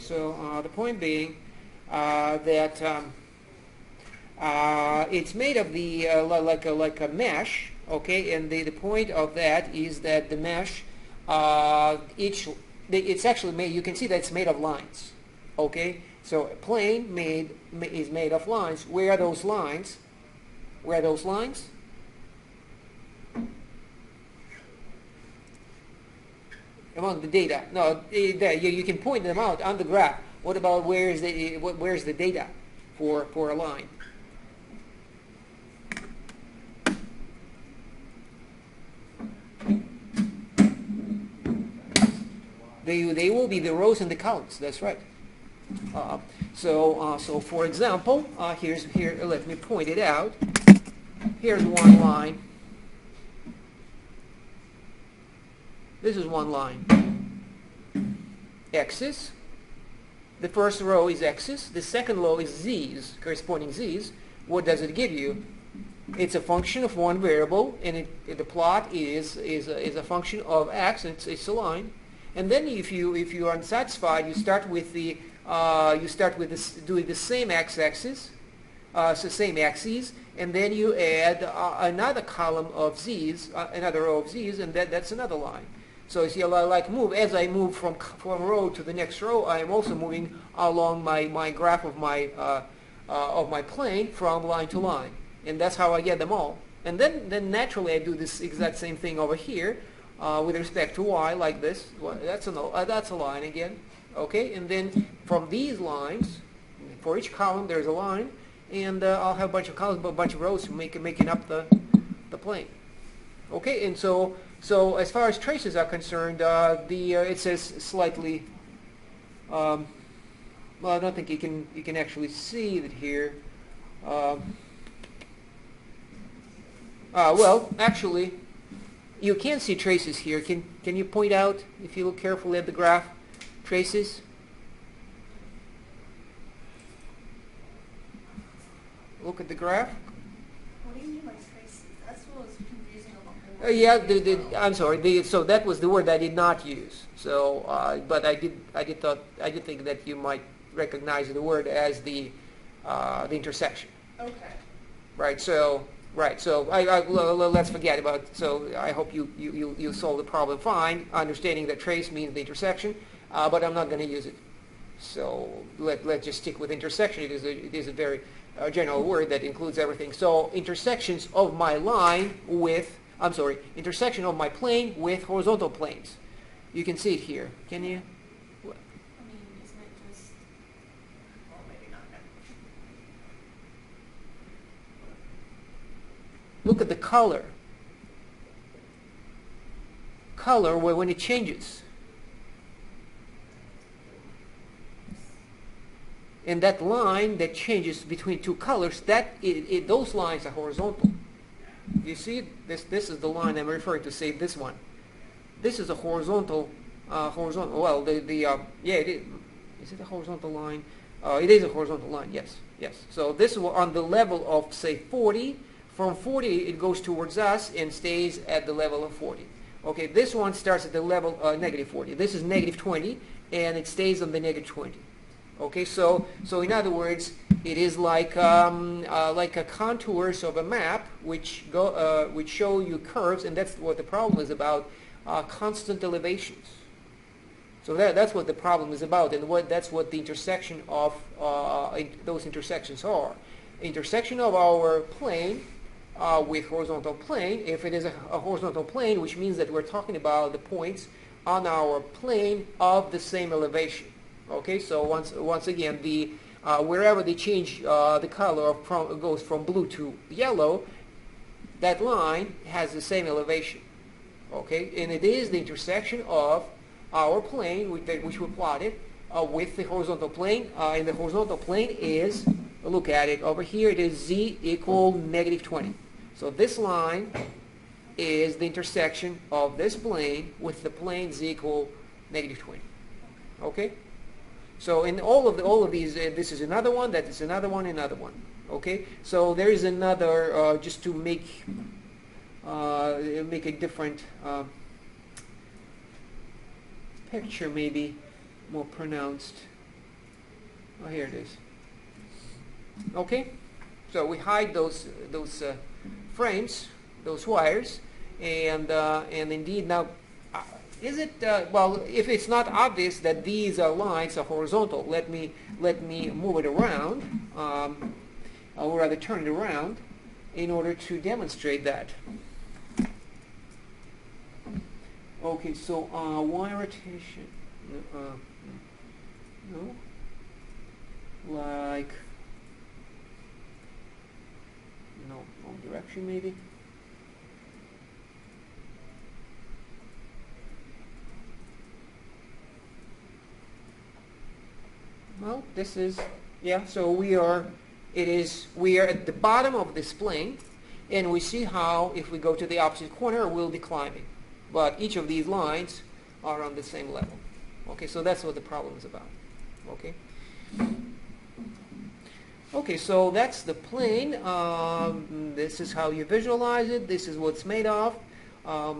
So the point being that it's made of the like a mesh, okay, and the point of that is that the mesh it's actually made, you can see that it's made of lines, okay. So a plane is made of lines. Where are those lines? Where are those lines? Among the data. No, you can point them out on the graph. What about where's the data for a line? They will be the rows and the columns. That's right. So for example, here. Let me point it out. Here's one line. This is one line. X's. The first row is X's. The second row is Z's, corresponding Z's. What does it give you? It's a function of one variable, and the plot is a function of X, and it's a line. And then if you are unsatisfied, you start with doing the same x-axis, so same axes, and then you add another column of z's, another row of z's, and that's another line. So you see, as I move from row to the next row, I am also moving along my graph of my plane from line to line, and that's how I get them all. And then naturally I do this exact same thing over here with respect to y, like this. Well, that's a line again, okay. And then from these lines, for each column there's a line, and I'll have a bunch of columns, but a bunch of rows making up the plane. Okay, and so as far as traces are concerned, it says slightly. Well, I don't think you can actually see it here. Well, actually, you can see traces here. Can you point out, if you look carefully at the graph, traces? Look at the graph. What do you mean by traces? That's what was confusing about Yeah, I'm sorry. So that was the word I did not use. So, but I did think that you might recognize the word as the intersection. Okay. Right. So let's forget about it. So I hope you solve the problem fine, understanding that trace means the intersection, but I'm not going to use it. So let's just stick with intersection. It is a very general word that includes everything. So intersections of my line with, intersection of my plane with horizontal planes. You can see it here. Can you? I mean, isn't it just, well, maybe not. Look at the color. Color when it changes. And that line that changes between two colors, those lines are horizontal. You see, this is the line I'm referring to. Say this one. This is a horizontal. Well, it is. Is it a horizontal line? It is a horizontal line. Yes. So this is on the level of, say, 40. From 40, it goes towards us and stays at the level of 40. Okay, this one starts at the level negative 40. This is negative 20, and it stays on the negative 20. Okay, so in other words, it is like a contours of a map which show you curves, and that's what the problem is about, constant elevations. So that's what the problem is about, and that's what the intersection of those intersections are. Intersection of our plane with horizontal plane. If it is a horizontal plane, which means that we're talking about the points on our plane of the same elevation. Okay, so once again, wherever they change the color goes from blue to yellow, that line has the same elevation. Okay, and it is the intersection of our plane which we plotted with the horizontal plane, and the horizontal plane is, look at it over here, it is z equal negative 20. So this line is the intersection of this plane with the plane z equal negative 20. Okay. So in all of these, this is another one, that is another one, another one. Okay. So there is another, just to make a different picture, maybe more pronounced. Oh, here it is. Okay, so we hide those frames, those wires, and indeed now, is it well? If it's not obvious that these lines are horizontal, let me move it around, or rather turn it around, in order to demonstrate that. Okay, so wire rotation, no, like, no, wrong direction maybe. Well, this is, yeah, so we are at the bottom of this plane, and we see how if we go to the opposite corner we'll be climbing. But each of these lines are on the same level. Okay, so that's what the problem is about. Okay. Okay, so that's the plane. This is how you visualize it. This is what it's made of. A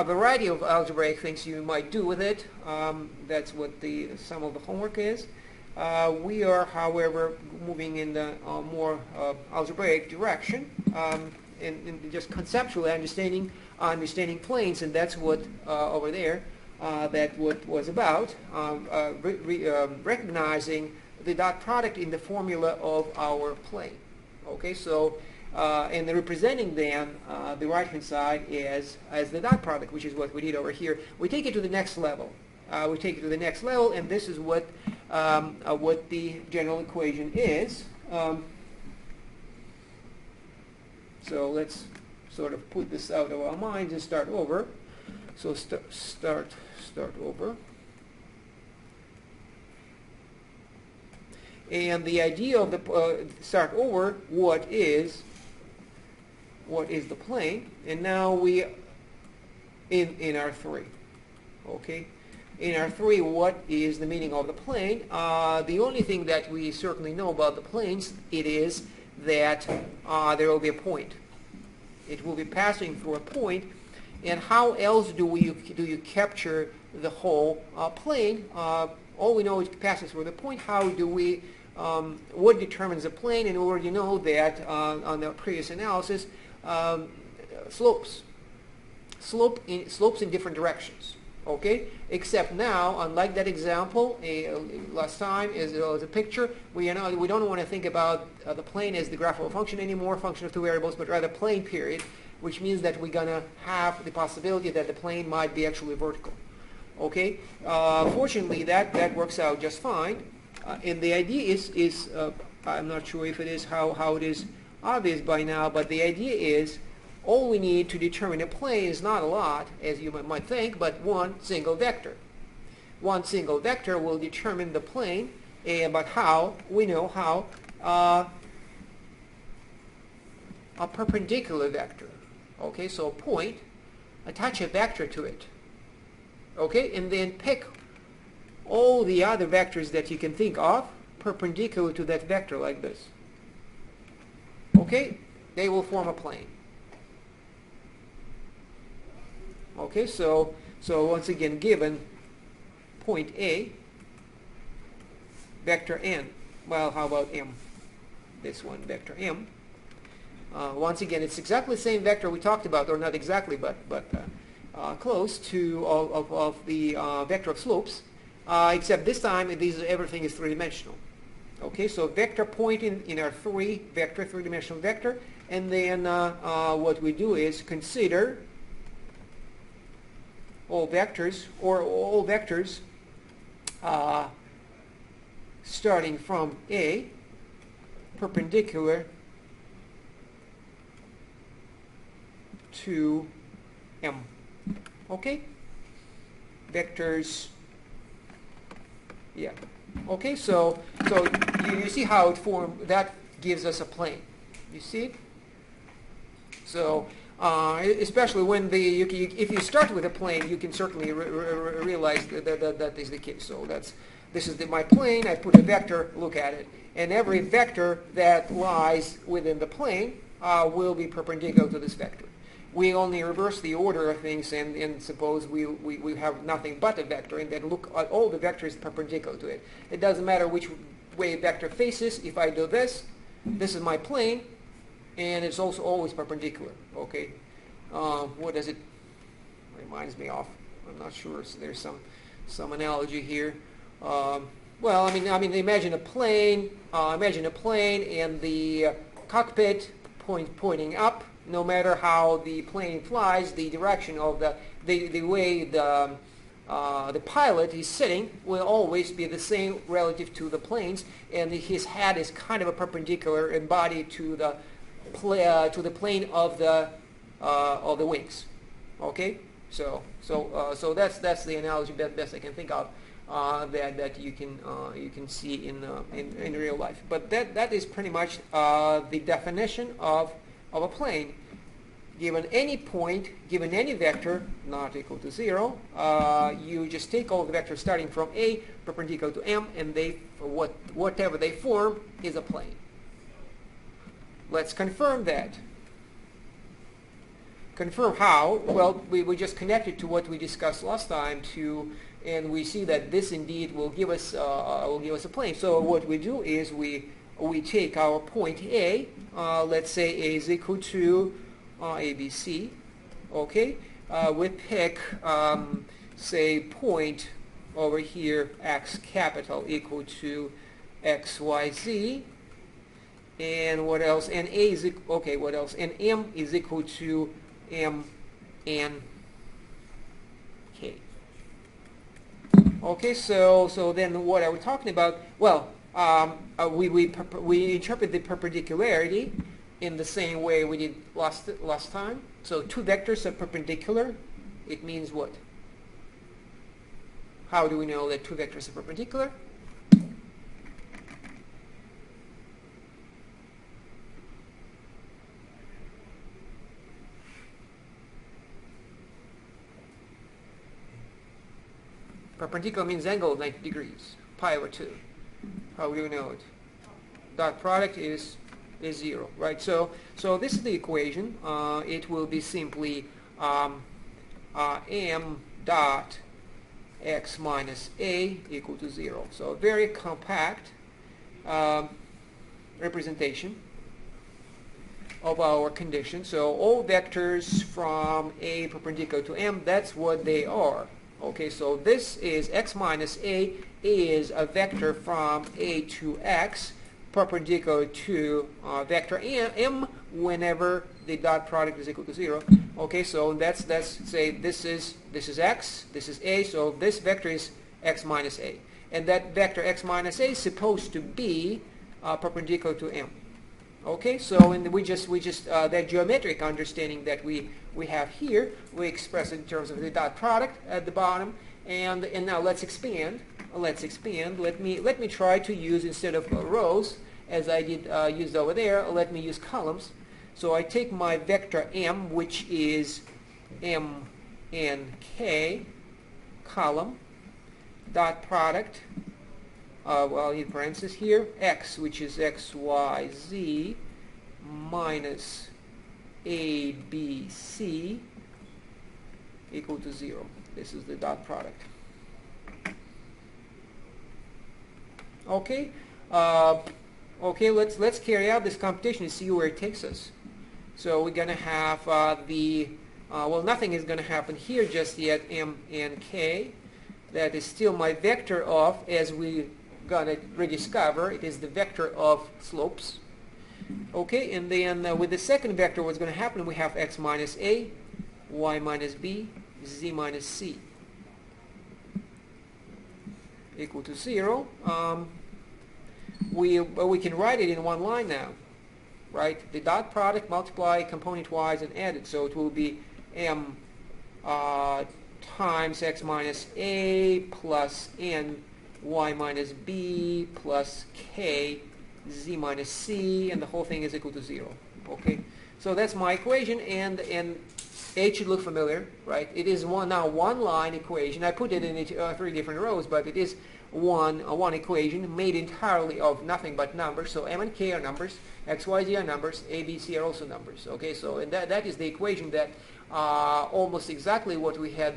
variety of algebraic things you might do with it. That's what some of the homework is. We are, however, moving in the more algebraic direction, and just conceptually understanding planes, and that's what over there that what was about, recognizing the dot product in the formula of our plane. Okay, so and representing then the right hand side as the dot product, which is what we did over here. We take it to the next level. And this is what the general equation is. So let's sort of put this out of our minds and start over. So start over. And the idea of the start over, what is the plane? And now we in R3. Okay. In R3, what is the meaning of the plane? The only thing that we certainly know about the planes, it is that there will be a point. It will be passing through a point. And how else do you capture the whole plane? All we know is it passes through the point. How do we? What determines a plane? And we already know that on the previous analysis, slopes in different directions. Okay, except now, unlike that example last time, is a picture. We don't want to think about the plane as the graph of a function anymore, function of two variables, but rather plane period, which means that we're gonna have the possibility that the plane might be actually vertical. Okay, fortunately that works out just fine, and the idea is I'm not sure if it is how it is obvious by now, but the idea is, all we need to determine a plane is not a lot, as you might think, but one single vector. One single vector will determine the plane, but how? We know how. A perpendicular vector. Okay, so a point, attach a vector to it. Okay, and then pick all the other vectors that you can think of perpendicular to that vector like this. Okay, they will form a plane. Okay, so once again, given point A, vector n, well, how about m? This one, vector m. Once again, it's exactly the same vector we talked about, or not exactly, but close to of the vector of slopes, except this time everything is three-dimensional. Okay, so vector point in our three-dimensional vector, and then what we do is consider all vectors starting from A, perpendicular to M. Okay? Vectors, yeah. Okay, so you see how it formed, that gives us a plane. You see it? So especially when if you start with a plane, you can certainly realize that is the case. So this is my plane. I put a vector. Look at it, and every vector that lies within the plane will be perpendicular to this vector. We only reverse the order of things, and suppose we have nothing but a vector, and then look at all the vectors perpendicular to it. It doesn't matter which way vector faces. If I do this, this is my plane, and it's also always perpendicular. Okay, what does it reminds me of? I'm not sure. So there's some analogy here. Well, I mean, imagine a plane. Imagine a plane, and the cockpit pointing up. No matter how the plane flies, the direction of the way the pilot is sitting will always be the same relative to the planes, and his head is kind of a perpendicular and body to the plane of the wings. Okay, so that's the analogy best I can think of that you can see in real life. But that is pretty much the definition of a plane. Given any point, given any vector not equal to 0, you just take all the vectors starting from A perpendicular to M, and whatever they form is a plane. Let's confirm that. Confirm how? Well, we just connected to what we discussed last time and we see that this indeed will give us a plane. So what we do is we take our point A. Let's say A is equal to ABC. Okay, we pick say point over here X capital equal to XYZ, and what else? And A is okay. What else? And M is equal to M and K. Okay, so then what are we talking about? Well, we interpret the perpendicularity in the same way we did last time. So two vectors are perpendicular. It means what? How do we know that two vectors are perpendicular? Perpendicular means angle of 90 degrees, pi over 2. How do we know it? Dot product is 0, right? So this is the equation. It will be simply m dot x minus a equal to 0. So very compact representation of our condition. So all vectors from A perpendicular to M, that's what they are. Okay, so this is x minus a is a vector from A to X perpendicular to vector M whenever the dot product is equal to 0. Okay, so let's say this is X, this is A, so this vector is x minus a. And that vector x minus a is supposed to be perpendicular to M. Okay, so and we just that geometric understanding that we have here, we express it in terms of the dot product at the bottom, and now let's expand. Let me try to use, instead of rows as I did used over there, let me use columns. So I take my vector M, which is M and K, column, dot product. Well, I'll need parentheses here, x, which is x, y, z, minus a, b, c, equal to 0. This is the dot product. Okay, okay. Let's carry out this computation and see where it takes us. So we're gonna have well, nothing is gonna happen here just yet. M and k. That is still my vector of, as we gonna rediscover, it is the vector of slopes. Okay, and then with the second vector, what's going to happen? We have x minus a, y minus b, z minus c equal to 0. We can write it in one line now, right? The dot product multiply component-wise and add it, so it will be m times x minus a plus n y minus b plus k z minus c, and the whole thing is equal to 0. Okay, so that's my equation, and H should look familiar, right? It is one line equation. I put it in 3 different rows, but it is one equation made entirely of nothing but numbers. So M and K are numbers, X, Y, Z are numbers, A, B, C are also numbers. Okay, so and that is the equation that almost exactly what we had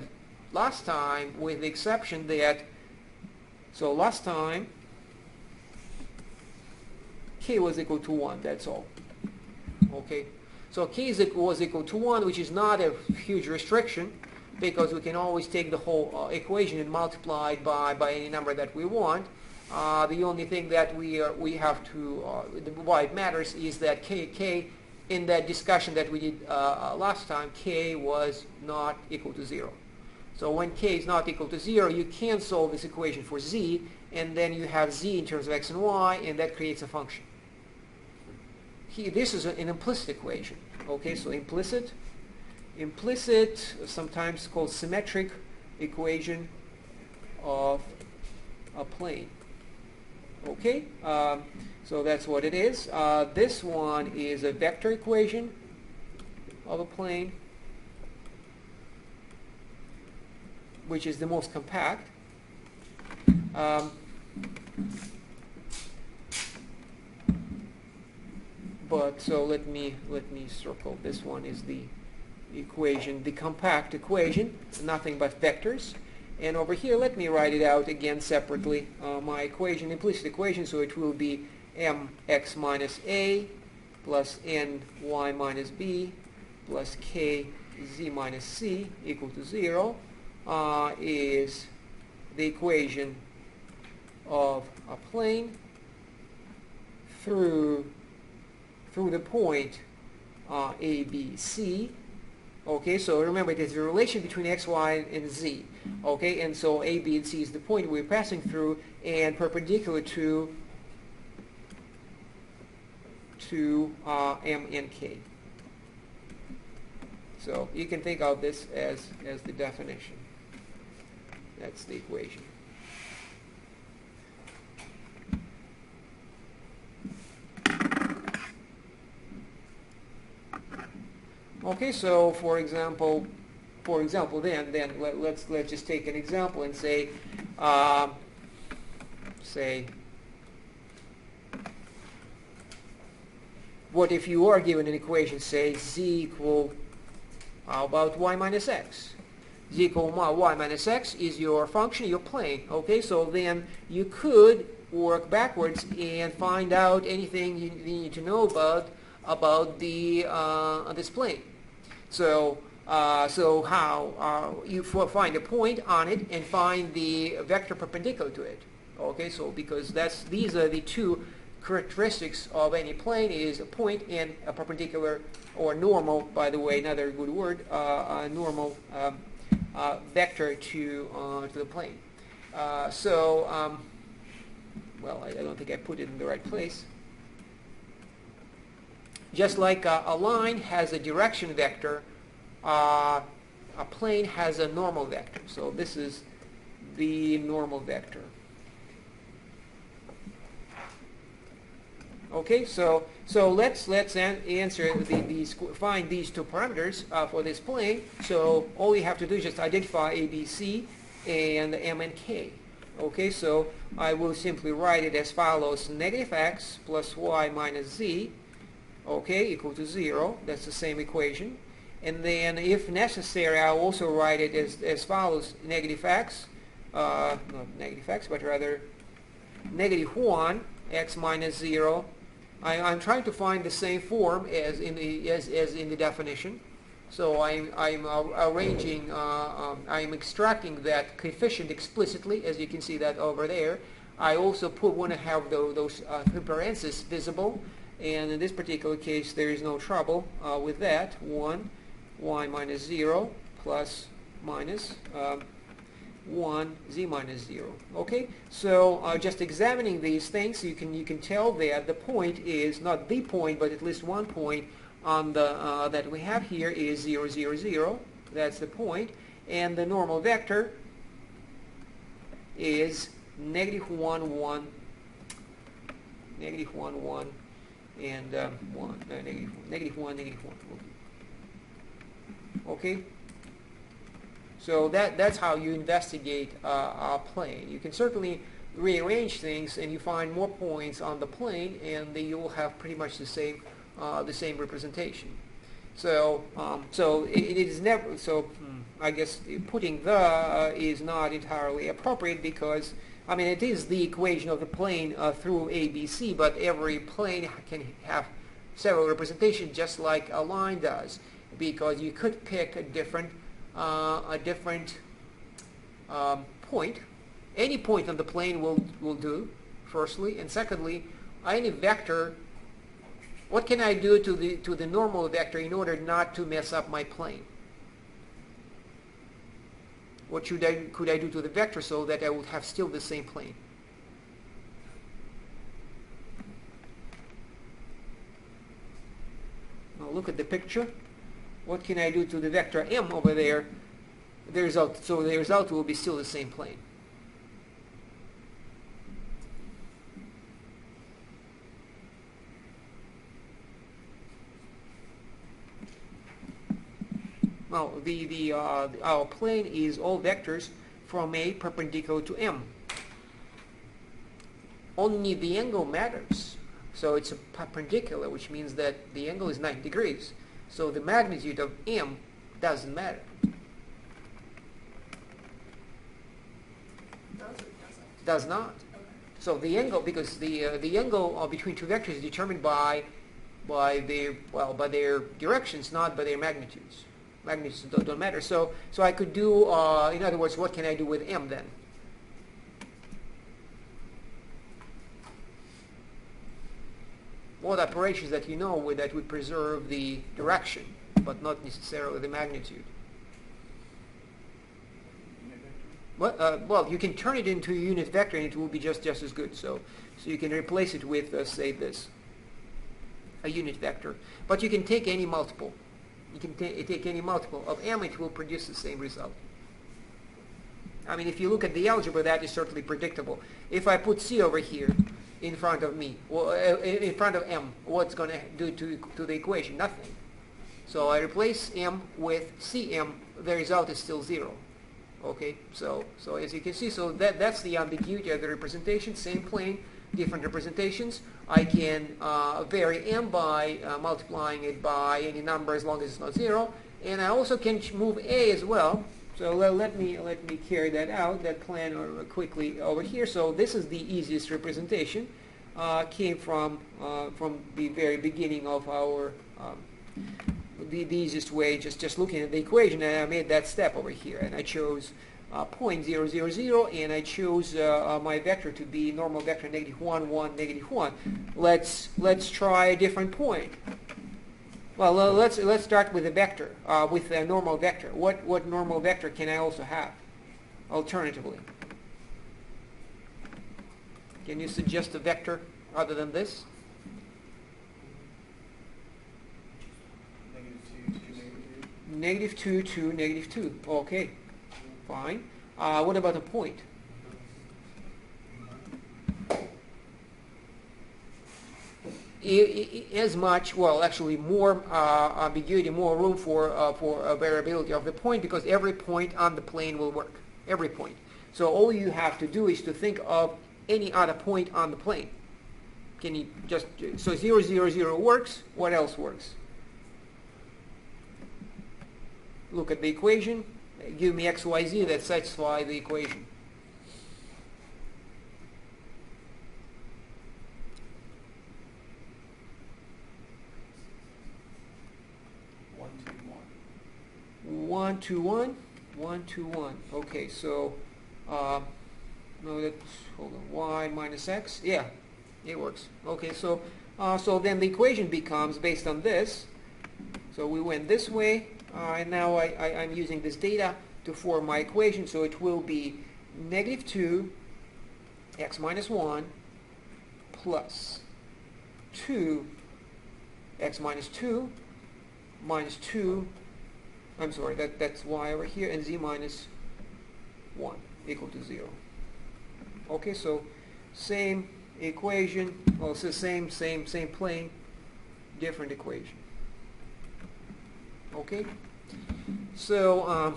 last time, with the exception that, so last time k was equal to 1, that's all. Okay, so k was equal to 1, which is not a huge restriction, because we can always take the whole equation and multiply it by any number that we want. The only thing that we have to, why it matters is that k in that discussion that we did last time, k was not equal to 0. So when k is not equal to 0, you can solve this equation for z, and then you have z in terms of x and y, and that creates a function. This is an implicit equation. Okay, so implicit, sometimes called symmetric equation of a plane. Okay, so that's what it is. This one is a vector equation of a plane, which is the most compact. But so let me circle. This one is the equation, the compact equation, nothing but vectors. And over here, let me write it out again separately. My equation, implicit equation, so it will be mx minus a plus ny minus b plus kz minus c equal to 0 is the equation of a plane through the point a, b, c. Okay, so remember it is a relation between x, y, and z. Okay, and so a, b, and c is the point we're passing through, and perpendicular to m and k. So you can think of this as the definition. That's the equation. Okay, so for example, then let's just take an example and say what if you are given an equation, say z equal, how about y minus x? Z equal y minus x is your function, your plane. Okay, so then you could work backwards and find out anything you need to know about the this plane. So how you find a point on it and find the vector perpendicular to it. Okay, so because these are the two characteristics of any plane, is a point and a perpendicular, or normal, by the way, another good word, a normal vector to the plane. Well, I don't think I put it in the right place. Just like a line has a direction vector, a plane has a normal vector. So this is the normal vector. Okay, so let's answer find these two parameters for this plane. So all you have to do is just identify a, b, c, and m and k. Okay, so I will simply write it as follows: negative x plus y minus z, okay, equal to 0. That's the same equation. And then, if necessary, I'll also write it as follows: negative x, not negative x, but rather negative 1, x minus 0. I'm trying to find the same form as in the definition. So I'm arranging, I'm extracting that coefficient explicitly, as you can see that over there. I also want to have those parentheses visible, and in this particular case there is no trouble with that. 1 y minus 0 plus minus 1 z minus 0. Okay, so just examining these things, you can tell that the point is not the point, but at least one point on the that we have here is 0, 0, 0. That's the point, and the normal vector is negative 1, 1, negative 1, 1, and negative 1, negative 1. Okay. So that's how you investigate a plane. You can certainly rearrange things, and you find more points on the plane, and then you will have pretty much the same representation. So it is never. So I guess putting the is not entirely appropriate, because I mean, it is the equation of the plane through ABC, but every plane can have several representations, just like a line does, because you could pick a different point. Any point on the plane will do, firstly, and secondly, any vector. What can I do to the normal vector in order not to mess up my plane? What could I do to the vector so that I would have still the same plane? Now look at the picture. What can I do to the vector m over there? The result will be still the same plane. Well, our plane is all vectors from A perpendicular to M. Only the angle matters. So it's a perpendicular, which means that the angle is 90 degrees. So the magnitude of M doesn't matter. Does not. Okay. So the angle, because the angle between two vectors is determined by their directions, not by their magnitudes. Magnitudes don't matter. So I could do, in other words, what can I do with M then? What operations that you know that would preserve the direction, but not necessarily the magnitude? Well, you can turn it into a unit vector and it will be just as good. So you can replace it with, say, this, a unit vector. But you can take any multiple. You can take any multiple of M, it will produce the same result. I mean, if you look at the algebra, that is certainly predictable. If I put C over here in front of me, well, in front of M, what's going to do to the equation? Nothing. So I replace M with Cm, the result is still 0. Okay, so as you can see, so that's the ambiguity of the representation. Same plane, different representations. I can vary M by multiplying it by any number as long as it's not 0, and I also can move A as well. So let me carry that out, that plan quickly over here. So this is the easiest representation. Came from the very beginning of our the easiest way, just looking at the equation, and I made that step over here, and I chose 0.000, and I chose my vector to be normal vector -1, 1, -1. Let's try a different point. Well, let's start with a vector, with a normal vector. What normal vector can I also have, alternatively? Can you suggest a vector other than this? -2 to -2. Okay, fine. What about a point? As much, well, actually more ambiguity, more room for variability of the point, because every point on the plane will work. Every point. So all you have to do is to think of any other point on the plane. Can you just, so 0, 0, 0 works. What else works? Look at the equation. Give me x, y, z that satisfy the equation. One, 2, 1. 1, 2, 1. Okay, so no, that's, hold on, y minus x. Yeah, it works. Okay, so then the equation becomes based on this. So we went this way. And now I'm using this data to form my equation, so it will be -2 x minus 1 plus 2 x minus 2 minus 2, I'm sorry, that's y over here, and z minus 1 equal to 0. Okay, so same equation, also same plane, different equation. Okay, so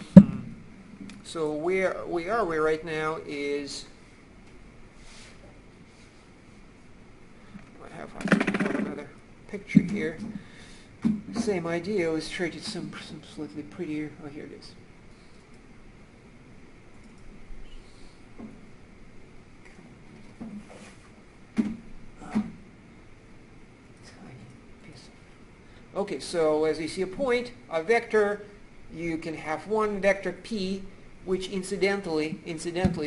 so where we are right now is, I have another picture here. Same idea, illustrated some slightly prettier. Oh, here it is. Okay, so as you see a point, a vector, you can have one vector p, which incidentally,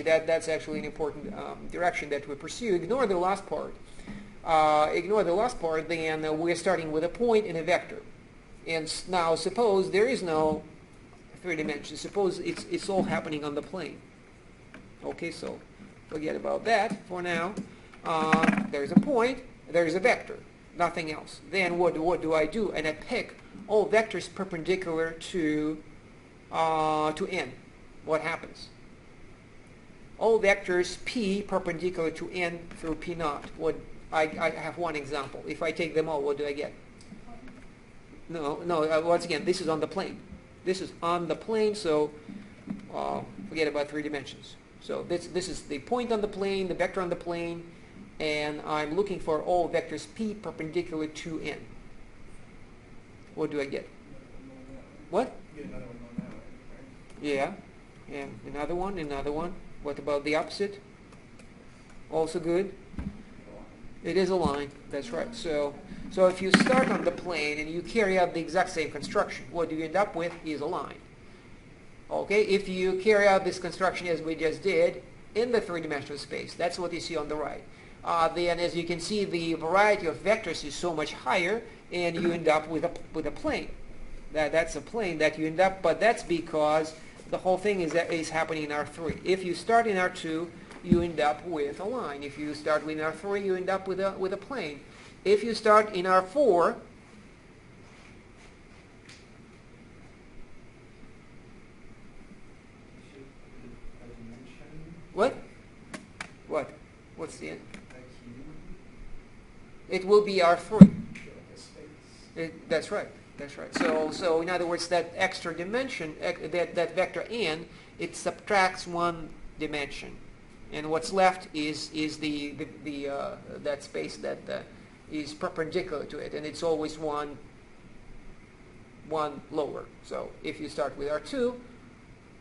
that's actually an important direction that we pursue. Ignore the last part. Then we're starting with a point and a vector. And now suppose there is no three dimensions. Suppose it's all happening on the plane. Okay, so forget about that for now. There's a point, there's a vector, nothing else. Then what do I do? And I pick all vectors perpendicular to n. What happens? All vectors p perpendicular to n through p naught. I have one example. If I take them all, what do I get? No. Once again, this is on the plane. This is on the plane, so forget about three dimensions. So this is the point on the plane, the vector on the plane, and I'm looking for all vectors p perpendicular to n. What do I get? What? Get another one on that one, right? Yeah. And another one. What about the opposite? Also good? It is a line, that's right. So if you start on the plane and you carry out the exact same construction, what you end up with is a line. Okay, if you carry out this construction as we just did in the three-dimensional space, that's what you see on the right. Then as you can see, the variety of vectors is so much higher, and you end up with a plane. That's a plane that you end up, but that's because the whole thing is happening in R3. If you start in R2, you end up with a line. If you start with R3, you end up with a plane. If you start in R4, what? What's the end? It will be R3. That's right. So in other words, that extra dimension, that vector n, it subtracts one dimension, and what's left is that space that is perpendicular to it, and it's always one lower. So if you start with R2,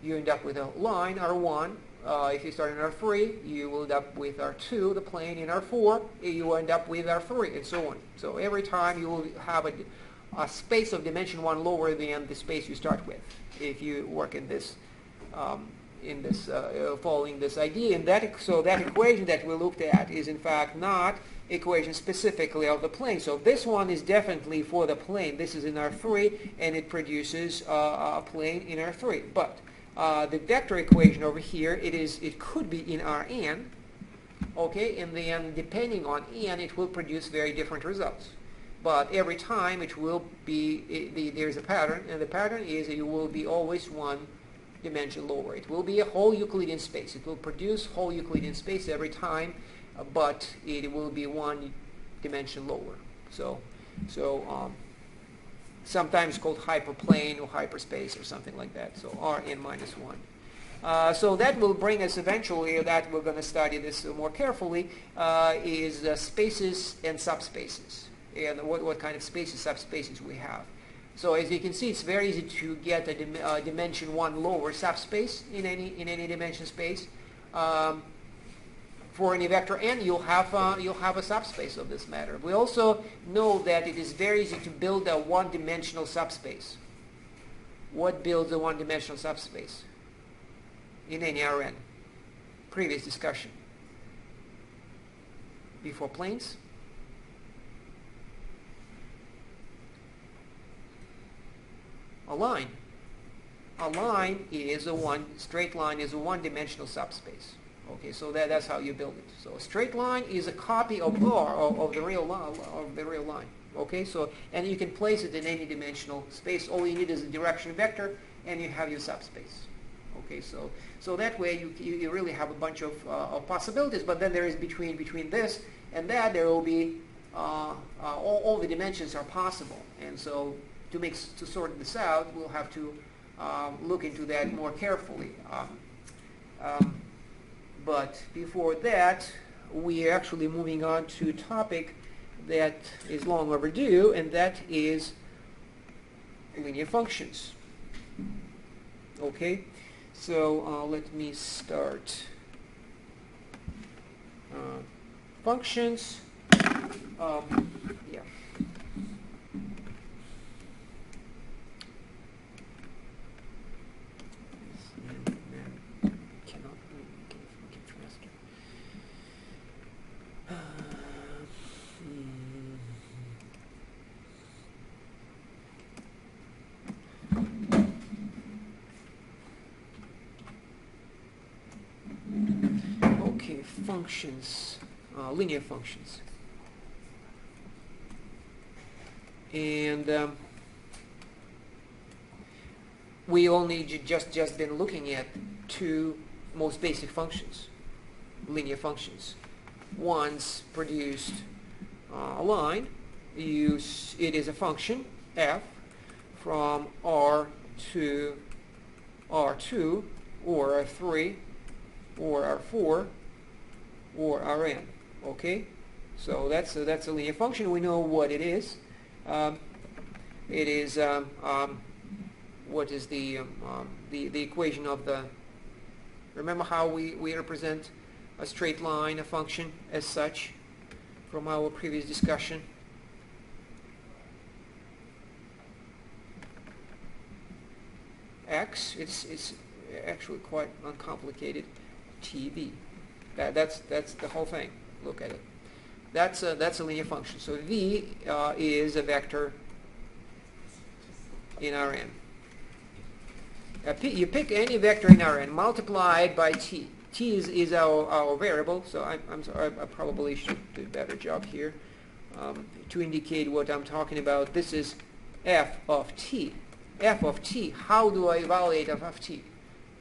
you end up with a line R1. If you start in R3, you will end up with R2, the plane. In R4, you end up with R3, and so on. So every time you will have a space of dimension 1 lower than the space you start with, if you work in this, following this idea. And so that equation that we looked at is in fact not equation specifically of the plane. So this one is definitely for the plane. This is in R3, and it produces a plane in R3. But the vector equation over here, it could be in Rn, okay, and then depending on n, it will produce very different results. But every time it will be, there's a pattern, and the pattern is it will be always one dimension lower. It will be a whole Euclidean space. It will produce whole Euclidean space every time, but it will be one dimension lower. So sometimes called hyperplane or hyperspace or something like that. So Rn minus 1. So that will bring us eventually, that we're going to study this more carefully, is spaces and subspaces, and what kind of spaces, subspaces we have. So as you can see, it's very easy to get a dimension 1 lower subspace in any dimension space. For any vector n, you'll have a subspace of this matter. We also know that it is very easy to build a one-dimensional subspace. What builds a one-dimensional subspace in any Rn? Previous discussion. Before planes? A line. A line is straight line is a one-dimensional subspace. Okay, so that's how you build it. So a straight line is a copy of R, of the real line. Okay, so, and you can place it in any dimensional space. All you need is a direction vector, and you have your subspace. Okay, so that way you really have a bunch of possibilities. But then there is between this and that, there will be all the dimensions are possible. And so to sort this out, we'll have to look into that more carefully. But before that, we are actually moving on to a topic that is long overdue, and that is linear functions. Okay, so let me start. Functions. Yeah. functions, linear functions. And we only just been looking at two most basic functions, linear functions. One's produced a line. It is a function f from R to R2 or R3 or R4 or Rn. Okay, so that's a linear function. We know what it is. It is what is the equation of the. Remember how we represent a straight line, a function as such, from our previous discussion. X, it's actually quite uncomplicated. TV, that's the whole thing. Look at it. That's a linear function. So V is a vector in Rn. You pick any vector in Rn, multiply it by t. T is our variable. So I'm sorry, I probably should do a better job here to indicate what I'm talking about. This is f of t. F of t. How do I evaluate f of t?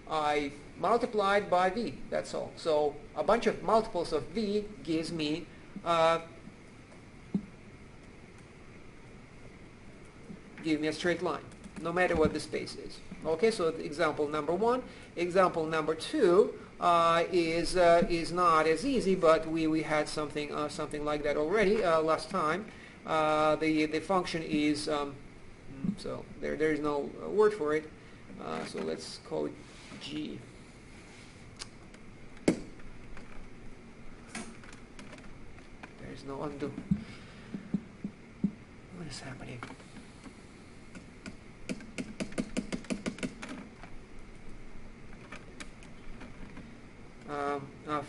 I multiply it by v. That's all. So a bunch of multiples of v gives me a straight line, no matter what the space is. Okay, so example number one. Example number two is not as easy, but we had something like that already last time. The function is so there is no word for it. So let's call it g. There is no undo. What is happening?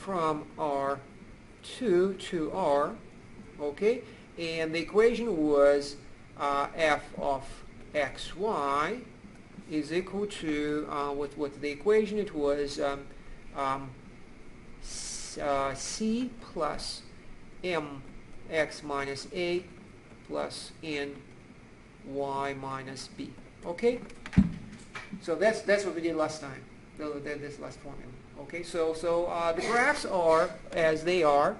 From R2 to R, okay, and the equation was f of xy is equal to what's the equation? It was c plus mx minus a plus n y minus b. Okay, so that's what we did last time. This last formula. Okay, so the graphs are as they are.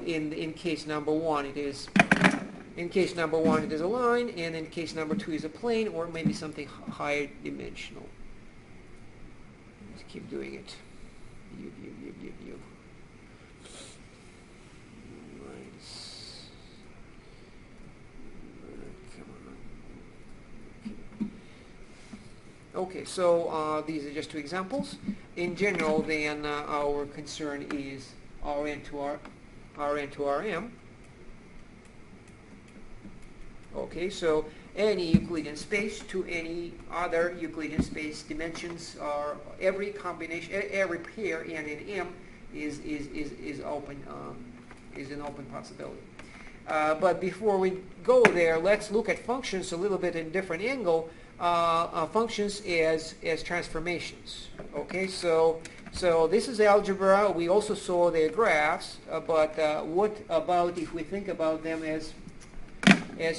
In case number one, it is a line, and in case number two is a plane, or maybe something higher dimensional. Let's keep doing it. U. Lines. Come on. Okay, so these are just two examples. In general, then our concern is Rn to Rm. Okay, so any Euclidean space to any other Euclidean space dimensions are every combination, every pair n in M is open, is an open possibility. But before we go there, let's look at functions a little bit in different angle. Functions as transformations. Okay, so this is algebra. We also saw their graphs, but what about if we think about them as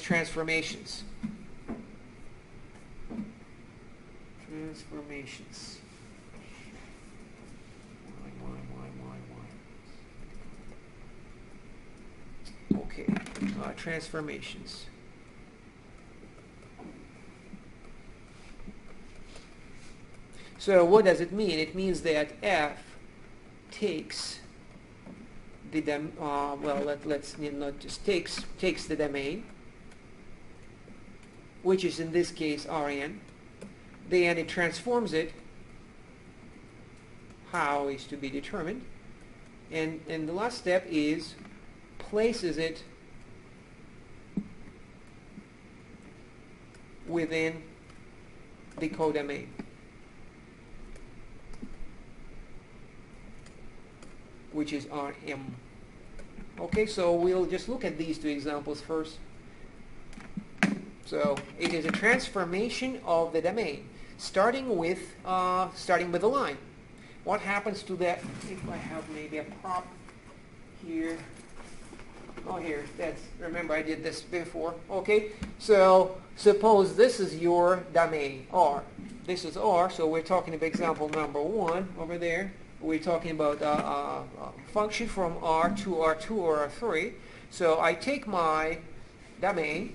transformations? Transformations. Why? Okay, transformations. So what does it mean? It means that f takes the let's not just takes the domain, which is in this case Rn. Then it transforms it. How is to be determined, and the last step is places it within the codomain. Which is Rm. Okay, so we'll just look at these two examples first. So it is a transformation of the domain, starting with a line. what happens to that if I have maybe a prop here? Oh, here, remember I did this before. Okay, so suppose this is your domain, R. This is R, so we're talking about example number 1 over there. We're talking about a function from R to R2 or R3. So I take my domain,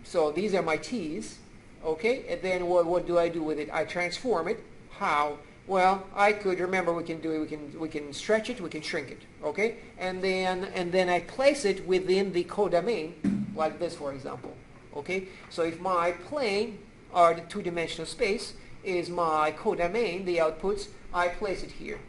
so these are my t's, okay, and then what do I do with it? I transform it. How? Well, I could, remember we can stretch it, we can shrink it, okay? And then I place it within the codomain, like this for example, okay? So if my plane, or the two-dimensional space, is my codomain, the outputs, I place it here.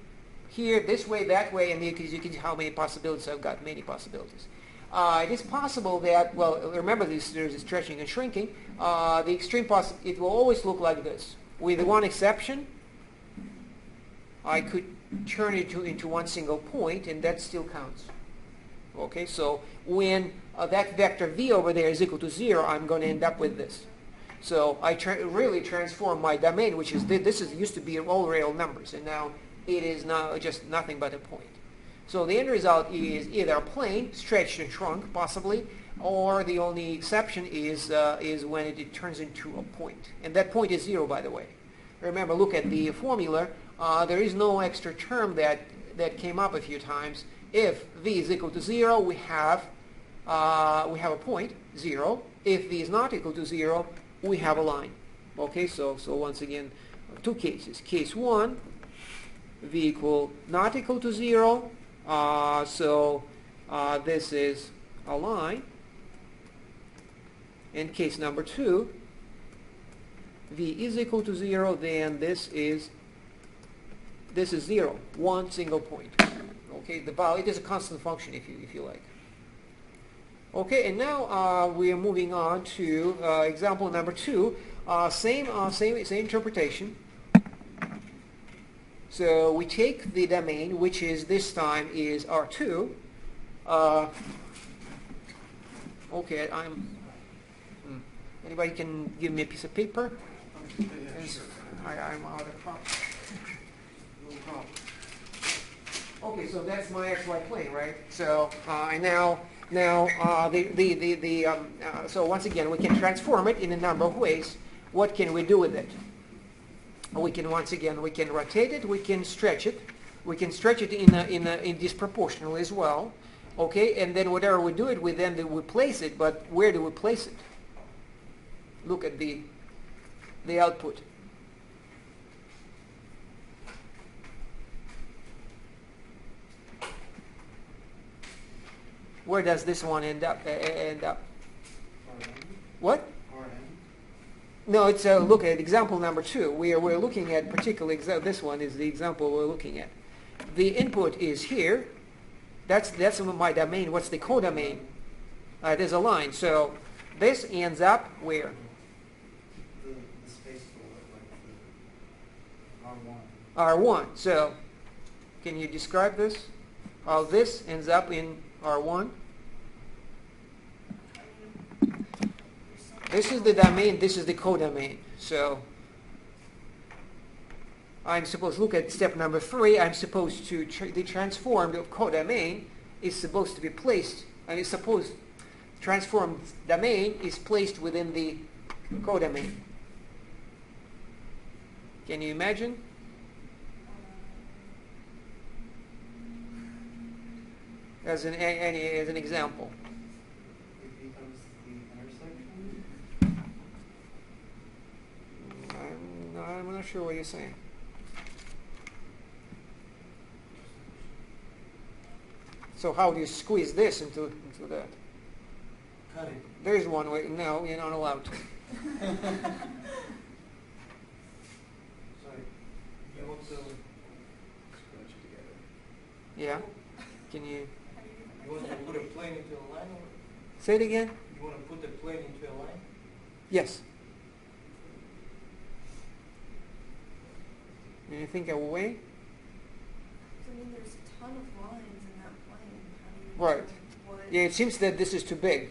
Here, this way, that way, and you can see how many possibilities I've got, many possibilities. It is possible that, well, remember there's stretching and shrinking, the extreme it will always look like this. With one exception, I could turn it into one single point, and that still counts. Okay, so when that vector v over there is equal to 0, I'm going to end up with this. So I really transform my domain, which is used to be all real numbers, and now it is now just nothing but a point. So the end result is either a plane stretched and shrunk, possibly, or the only exception is when it turns into a point, and that point is 0, by the way. Remember, look at the formula. There is no extra term that came up a few times. If v is equal to 0, we have a point, 0. If v is not equal to 0, we have a line. Okay, so once again, two cases. Case 1, v not equal to 0. This is a line. And case number 2, v is equal to 0, then this is 0, one single point. Okay, the value, it is a constant function if you like. Okay, and now we are moving on to example number 2. Same interpretation. So we take the domain, which is this time is R2. Okay, anybody can give me a piece of paper? I'm out of prop. No problem. Okay, so that's my XY plane, right? So so once again we can transform it in a number of ways. What can we do with it? We can rotate it, we can stretch it, in disproportionally as well. Okay, and then whatever we do it with, then we place it. But where do we place it? Look at the output. Where does this one end up? What? No, it's look at example number 2. We're looking at particular this one is the example we're looking at. The input is here. That's my domain. What's the codomain? There's a line. So this ends up where? The space like the R1. R1. So can you describe this? How this ends up in R1? This is the domain, this is the codomain. So I'm supposed to look at step number 3. I'm supposed to the transformed codomain is supposed to be placed, and it's supposed transformed domain is placed within the codomain. Can you imagine? As an example. It becomes the intersection. I'm not sure what you're saying. So how do you squeeze this into that? Cut it. There's one way. No, you're not allowed to. Sorry. You want to scratch it together. Yeah. Can you You want to put a plane into a line? Or say it again? you want to put the plane into a line? Yes. Can you think of a way? So, I mean, there's a ton of lines in that plane. Right. What? Yeah, it seems that this is too big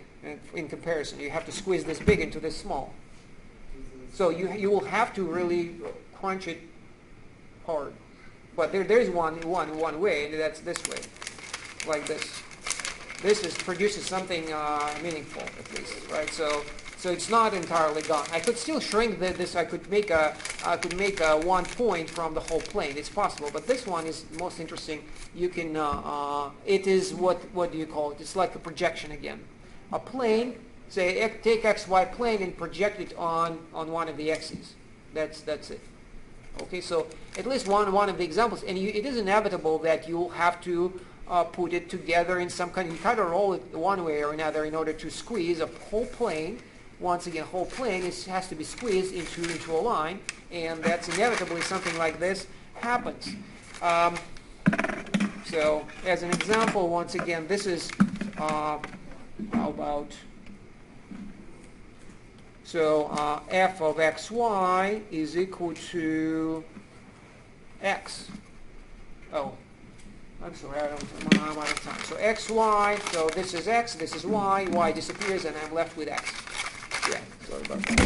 in comparison. You have to squeeze this big into this small. So you will have to really crunch it hard. But there's one way, and that's this way, like this. This produces something meaningful, at least, right? So it's not entirely gone. I could still shrink this. I could make a 1 point from the whole plane. It's possible, but this one is most interesting. You can. It is what do you call it? It's like a projection again. A plane. Say take xy plane and project it on one of the x's. That's it. Okay, so at least one of the examples, and it is inevitable that you'll have to put it together in some kind. You kind of roll it one way or another in order to squeeze a whole plane. Once again, whole plane has to be squeezed into a line, and that's inevitably something like this happens. So as an example, once again, this is how about. So f of xy is equal to x. Oh, I'm sorry, I'm out of time. So xy, so this is x, this is y disappears, and I'm left with x. Yeah, sorry about that.